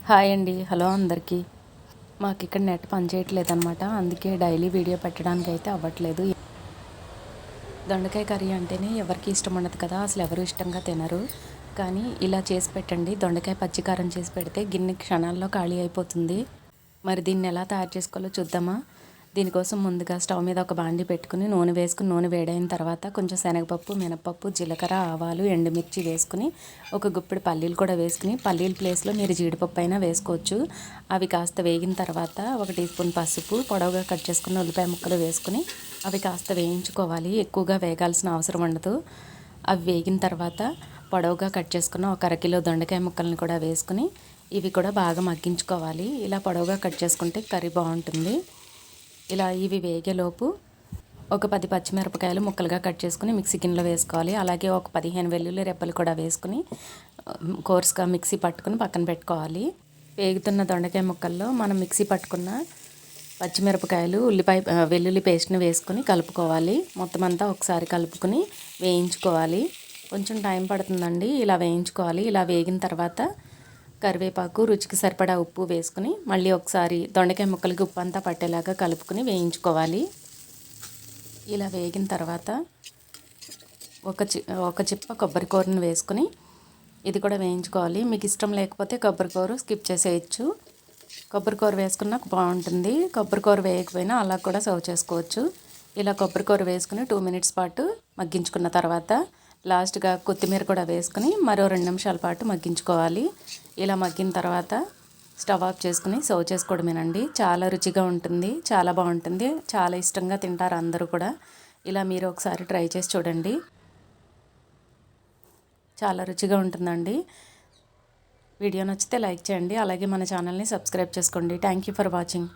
Hi అండి, hello అందరికీ. మాకు ఇక్కడ నెట్ పనిచేయట్లేదు అనమాట, అందుకే డైలీ వీడియో పెట్టడానికి అయితే అవ్వట్లేదు. దొండకాయ కర్రీ అంటేనే ఎవరికి ఇష్టం ఉండదు కదా, అసలు ఎవరు ఇష్టంగా తినరు. కానీ ఇలా చేసి పెట్టండి, దొండకాయ పచ్చికారం చేసి పెడితే గిన్నె క్షణాల్లో ఖాళీ అయిపోతుంది. మరి దీన్ని ఎలా తయారు చేసుకోవాలో చూద్దామా. దీనికోసం ముందుగా స్టవ్ మీద ఒక బాండి పెట్టుకుని నూనె వేసుకుని, నూనె వేడైన తర్వాత కొంచెం శనగపప్పు, మినపప్పు, జీలకర్ర, ఆవాలు, ఎండుమిర్చి వేసుకుని ఒక గుప్పెడు పల్లీలు కూడా వేసుకుని, పల్లీల ప్లేస్లో మీరు జీడిపప్పు అయినా వేసుకోవచ్చు. అవి కాస్త వేగిన తర్వాత 1 టీ స్పూన్ పసుపు, పొడవుగా కట్ చేసుకున్న ఉల్లిపాయ ముక్కలు వేసుకుని అవి కాస్త వేయించుకోవాలి. ఎక్కువగా వేగాల్సిన అవసరం ఉండదు. అవి వేగిన తర్వాత పొడవుగా కట్ చేసుకున్న ఒక అరకిలో దొండకాయ ముక్కల్ని కూడా వేసుకుని ఇవి కూడా బాగా మగ్గించుకోవాలి. ఇలా పొడవుగా కట్ చేసుకుంటే కర్రీ బాగుంటుంది. ఇలా ఇవి వేగేలోపు ఒక 10 పచ్చిమిరపకాయలు ముక్కలుగా కట్ చేసుకుని మిక్సీ గిన్నెలో వేసుకోవాలి. అలాగే ఒక 15 వెల్లుల్లి రెబ్బలు కూడా వేసుకుని కోర్స్గా మిక్సీ పట్టుకుని పక్కన పెట్టుకోవాలి. వేగుతున్న దొండకాయ ముక్కల్లో మనం మిక్సీ పట్టుకున్న పచ్చిమిరపకాయలు, వెల్లుల్లి పేస్ట్ని వేసుకొని కలుపుకోవాలి. మొత్తం అంతా ఒకసారి కలుపుకొని వేయించుకోవాలి. కొంచెం టైం పడుతుందండి ఇలా వేయించుకోవాలి. ఇలా వేగిన తర్వాత కరివేపాకు, రుచికి సరిపడా ఉప్పు వేసుకుని మళ్ళీ ఒకసారి దొండకాయ ముక్కలకి ఉప్పు అంతా పట్టేలాగా కలుపుకొని వేయించుకోవాలి. ఇలా వేగిన తర్వాత ఒక చిప్ప కొబ్బరికూరను వేసుకుని ఇది కూడా వేయించుకోవాలి. మీకు ఇష్టం లేకపోతే కొబ్బరికూర స్కిప్ చేసేయచ్చు. కొబ్బరికూర వేసుకున్నా బాగుంటుంది. కొబ్బరికూర వేయకపోయినా అలా కూడా సర్వ్ చేసుకోవచ్చు. ఇలా కొబ్బరికూర వేసుకుని 2 మినిట్స్ పాటు మగ్గించుకున్న తర్వాత లాస్ట్గా కొత్తిమీర కూడా వేసుకుని మరో 2 నిమిషాల పాటు మగ్గించుకోవాలి. ఇలా మగ్గిన తర్వాత స్టవ్ ఆఫ్ చేసుకుని సర్వ్ చేసుకోవడమేనండి. చాలా రుచిగా ఉంటుంది, చాలా బాగుంటుంది, చాలా ఇష్టంగా తింటారు అందరూ కూడా. ఇలా మీరు ఒకసారి ట్రై చేసి చూడండి, చాలా రుచిగా ఉంటుందండి. వీడియో నచ్చితే లైక్ చేయండి, అలాగే మన ఛానల్ని సబ్స్క్రైబ్ చేసుకోండి. Thank you for watching.